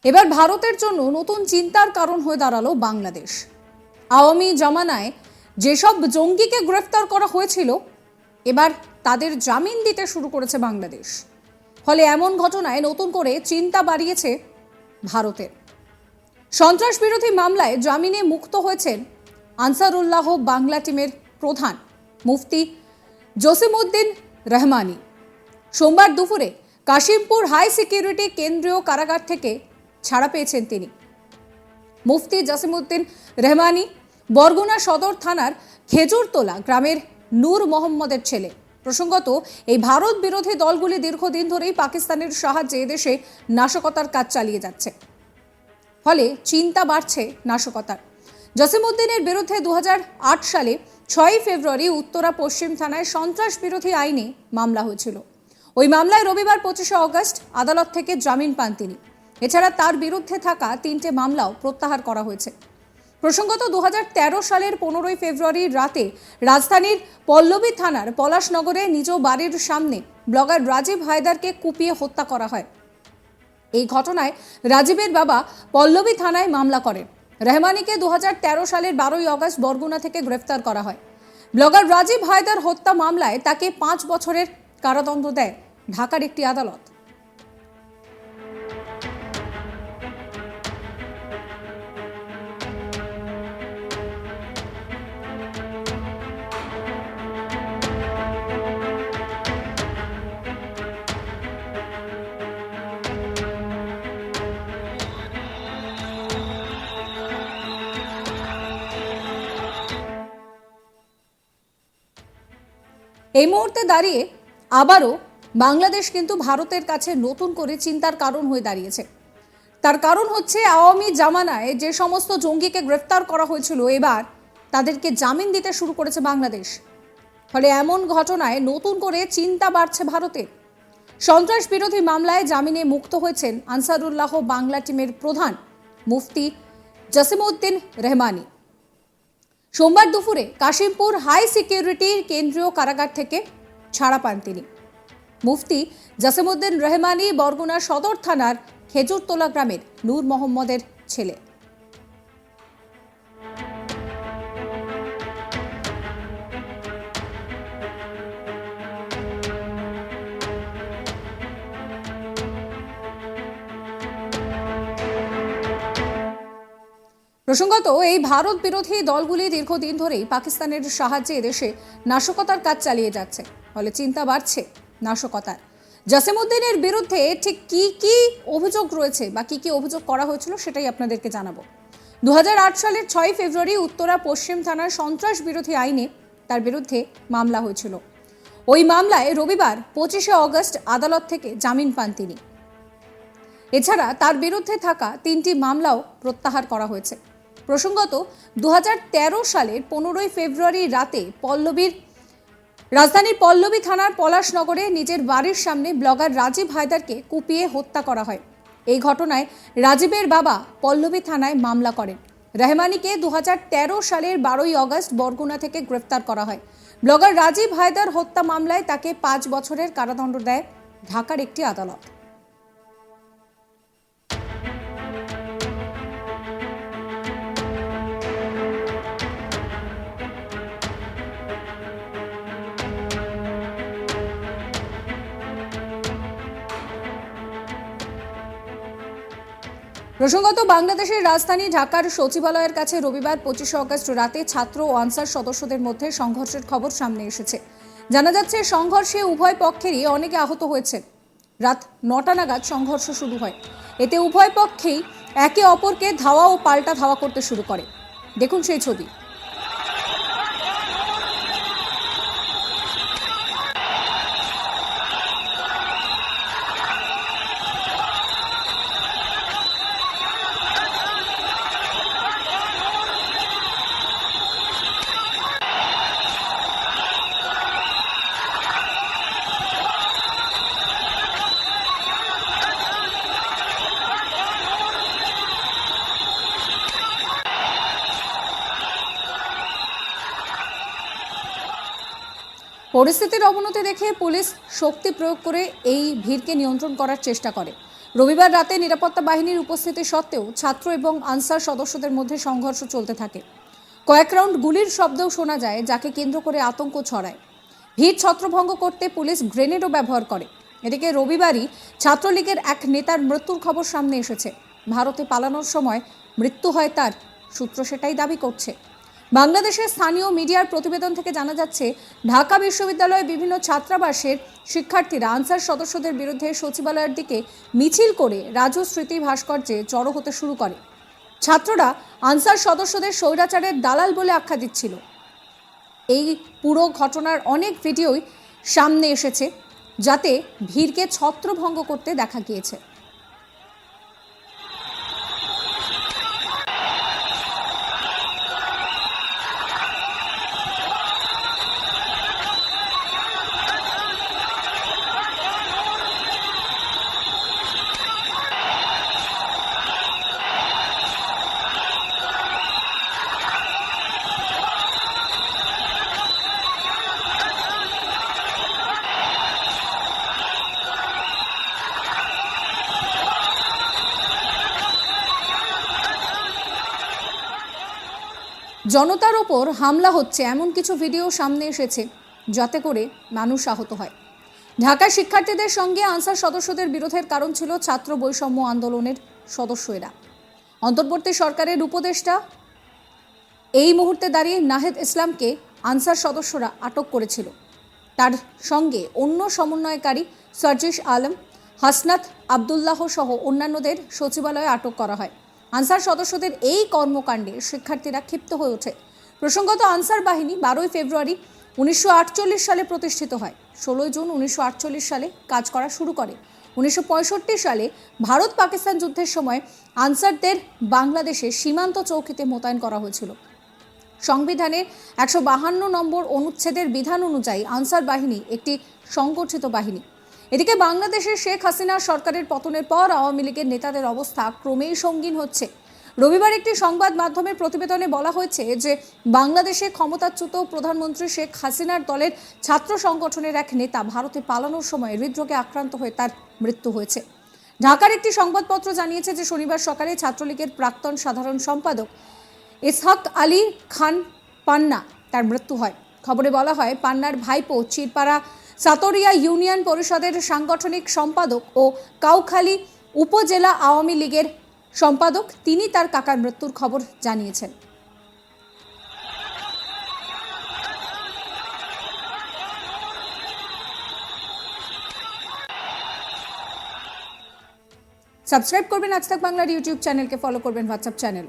এবার ভারতের জন্য নতুন চিন্তার কারণ হয়ে দাঁড়ালো বাংলাদেশ। আওয়ামী জামানায় যেসব জঙ্গিকে গ্রেফতার করা হয়েছিল, এবার তাদের জামিন দিতে শুরু করেছে বাংলাদেশ। ফলে এমন ঘটনায় নতুন করে চিন্তা বাড়িয়েছে ভারতের। সন্ত্রাস বিরোধী মামলায় জামিনে মুক্ত হয়েছেন আনসারুল্লাহ বাংলা টিমের প্রধান মুফতি জসিমউদ্দিন রহমানি। সোমবার দুপুরে কাশিমপুর হাই সিকিউরিটি কেন্দ্রীয় কারাগার থেকে ছাড়া পেয়েছেন তিনি। মুফতি জসিমউদ্দিন রহমানি বরগুনা সদর থানার খেজুরতলা গ্রামের নূর মোহাম্মদের ছেলে। প্রসঙ্গত, এই ভারত বিরোধী দলগুলি দীর্ঘদিন ধরেই পাকিস্তানের সাহায্যে এদেশে নাশকতার কাজ চালিয়ে যাচ্ছে। ফলে চিন্তা বাড়ছে নাশকতার। জসিমউদ্দিনের বিরুদ্ধে 2008 সালে 6 ফেব্রুয়ারি উত্তরা পশ্চিম থানায় সন্ত্রাস বিরোধী আইনে মামলা হয়েছিল। ওই মামলায় রবিবার 25 অগস্ট আদালত থেকে জামিন পান তিনি। এছাড়া তার বিরুদ্ধে থাকা 3টে মামলাও প্রত্যাহার করা হয়েছে। প্রসঙ্গত, 2013 সালের 15 ফেব্রুয়ারি রাতে রাজধানীর পল্লবী থানার পলাশনগরে নিজ বাড়ির সামনে ব্লগার রাজীব হায়দারকে কুপিয়ে হত্যা করা হয়। এই ঘটনায় রাজীবের বাবা পল্লবী থানায় মামলা করেন। রহমানিকে 2013 সালের 12 অগস্ট বরগুনা থেকে গ্রেফতার করা হয়। ব্লগার রাজীব হায়দার হত্যা মামলায় তাকে 5 বছরের কারাদণ্ড দেয় ঢাকার একটি আদালত। এই মুহূর্তে দাঁড়িয়ে আবারও বাংলাদেশ কিন্তু ভারতের কাছে নতুন করে চিন্তার কারণ হয়ে দাঁড়িয়েছে। তার কারণ হচ্ছে, আওয়ামী জামানায় যে সমস্ত জঙ্গিকে গ্রেফতার করা হয়েছিল, এবার তাদেরকে জামিন দিতে শুরু করেছে বাংলাদেশ। ফলে এমন ঘটনায় নতুন করে চিন্তা বাড়ছে ভারতের। সন্ত্রাস বিরোধী মামলায় জামিনে মুক্ত হয়েছেন আনসারুল্লাহ বাংলা টিমের প্রধান মুফতি জসিমউদ্দিন রহমানি। সোমবার দুপুরে কাশিমপুর হাই সিকিউরিটি কেন্দ্রীয় কারাগার থেকে ছাড়া পান তিনি। মুফতি জসিমউদ্দিন রহমানি বরগুনা সদর থানার খেজুরতলা গ্রামের নূর মোহাম্মদের ছেলে। প্রসঙ্গত, এই ভারত বিরোধী দলগুলি দীর্ঘদিন ধরেই পাকিস্তানের সাহায্যে এদেশে নাশকতার কাজ চালিয়ে যাচ্ছে। ফলে চিন্তা বাড়ছে নাশকতার। জসিমউদ্দিনের বিরুদ্ধে ঠিক কি অভিযোগ রয়েছে বা কি অভিযোগ করা হয়েছিল সেটাই আপনাদেরকে জানাবো। 2008 সালের 6 ফেব্রুয়ারি উত্তরা পশ্চিম থানার সন্ত্রাস বিরোধী আইনে তার বিরুদ্ধে মামলা হয়েছিল। ওই মামলায় রবিবার 25 অগস্ট আদালত থেকে জামিন পান তিনি। এছাড়া তার বিরুদ্ধে থাকা 3টি মামলাও প্রত্যাহার করা হয়েছে। প্রসঙ্গত, 2013 সালের 15 ফেব্রুয়ারি রাতে রাজধানীর পল্লবী থানার পলাশনগরে নিজের বাড়ির সামনে ব্লগার রাজীব হায়দারকে কুপিয়ে হত্যা করা হয়। এই ঘটনায় রাজীবের বাবা পল্লবী থানায় মামলা করেন। রহমানিকে 2013 সালের 12 অগস্ট বরগুনা থেকে গ্রেফতার করা হয়। ব্লগার রাজীব হায়দার হত্যা মামলায় তাকে 5 বছরের কারাদণ্ড দেয় ঢাকার একটি আদালত। প্রসঙ্গত, বাংলাদেশের রাজধানী ঢাকার সচিবালয়ের কাছে রবিবার 25 অগস্ট রাতে ছাত্র ও আনসার সদস্যদের মধ্যে সংঘর্ষের খবর সামনে এসেছে। জানা যাচ্ছে, সংঘর্ষে উভয় পক্ষেরই অনেকে আহত হয়েছে। রাত 9টা নাগাদ সংঘর্ষ শুরু হয়। এতে উভয় পক্ষেই একে অপরকে ধাওয়া ও পাল্টা ধাওয়া করতে শুরু করে। দেখুন সেই ছবি। পরিস্থিতির অবনতি দেখে পুলিশ শক্তি প্রয়োগ করে এই ভিড়কে নিয়ন্ত্রণ করার চেষ্টা করে। রবিবার রাতে নিরাপত্তা বাহিনীর উপস্থিতি সত্ত্বেও ছাত্র এবং আনসার সদস্যদের মধ্যে সংঘর্ষ চলতে থাকে। কয়েক রাউন্ড গুলির শব্দও শোনা যায়, যাকে কেন্দ্র করে আতঙ্ক ছড়ায়। ভিড় ছত্রভঙ্গ করতে পুলিশ গ্রেনেডও ব্যবহার করে। এদিকে রবিবারই ছাত্রলীগের এক নেতার মৃত্যুর খবর সামনে এসেছে। ভারতে পালানোর সময় মৃত্যু হয় তার, সূত্র সেটাই দাবি করছে। বাংলাদেশের স্থানীয় মিডিয়ার প্রতিবেদন থেকে জানা যাচ্ছে, ঢাকা বিশ্ববিদ্যালয়ে বিভিন্ন ছাত্রাবাসের শিক্ষার্থীরা আনসার সদস্যদের বিরুদ্ধে সচিবালয়ের দিকে মিছিল করে রাজু স্মৃতি ভাস্কর্যে জড়ো হতে শুরু করে। ছাত্ররা আনসার সদস্যদের স্বৈরাচারের দালাল বলে আখ্যা দিচ্ছিল। এই পুরো ঘটনার অনেক ভিডিওই সামনে এসেছে, যাতে ভিড়কে ছত্রভঙ্গ করতে দেখা গিয়েছে। জনতার ওপর হামলা হচ্ছে এমন কিছু ভিডিও সামনে এসেছে, যাতে করে মানুষ আহত হয়। ঢাকার শিক্ষার্থীদের সঙ্গে আনসার সদস্যদের বিরোধের কারণ ছিল ছাত্র বৈষম্য আন্দোলনের সদস্যরা। অন্তর্বর্তী সরকারের উপদেষ্টা এই মুহূর্তে দাঁড়িয়ে নাহিদ ইসলামকে আনসার সদস্যরা আটক করেছিল। তার সঙ্গে অন্য সমন্বয়কারী সার্জিস আলম, হাসনাত আবদুল্লাহ সহ অন্যান্যদের সচিবালয়ে আটক করা হয়। আনসার সদস্যদের এই কর্মকাণ্ডে শিক্ষার্থীরা ক্ষিপ্ত হয়ে ওঠে। প্রসঙ্গত, আনসার বাহিনী 12 ফেব্রুয়ারি 1948 সালে প্রতিষ্ঠিত হয়। 16 জুন 1948 সালে কাজ করা শুরু করে। 1965 সালে ভারত পাকিস্তান যুদ্ধের সময় আনসারদের বাংলাদেশের সীমান্ত চৌকিতে মোতায়েন করা হয়েছিল। সংবিধানের 152 নম্বর অনুচ্ছেদের বিধান অনুযায়ী আনসার বাহিনী একটি সংগঠিত বাহিনী। এদিকে বাংলাদেশের শেখ হাসিনা সরকারের পতনের পর আওয়ামী লীগের নেতাদের অবস্থা ক্রমেই সঙ্গীন হচ্ছে। রবিবার একটি সংবাদ মাধ্যমের প্রতিবেদনে বলা হয়েছে যে বাংলাদেশে ক্ষমতাচ্যুত প্রধানমন্ত্রী শেখ হাসিনার দলের ছাত্র সংগঠনের এক নেতা ভারতে পালানোর সময় হৃদরোগে আক্রান্ত হয়ে তার মৃত্যু হয়েছে। ঢাকার একটি সংবাদপত্র জানিয়েছে যে শনিবার সকালে ছাত্রলীগের প্রাক্তন সাধারণ সম্পাদক ইসহাক আলী খান পান্না তার মৃত্যু হয়। খবরে বলা হয়, পান্নার ভাইপো চিরপাড়া সাতরিয়া ইউনিয়ন পরিষদের সাংগঠনিক সম্পাদক ও কাউখালী উপজেলা আওয়ামী লীগের সম্পাদক, তিনি তার কাকার মৃত্যুর খবর জানিয়েছেন। সাবস্ক্রাইব করবেন আজ তাক বাংলার ইউটিউব চ্যানেলকে, ফলো করবেন হোয়াটসঅ্যাপ চ্যানেল।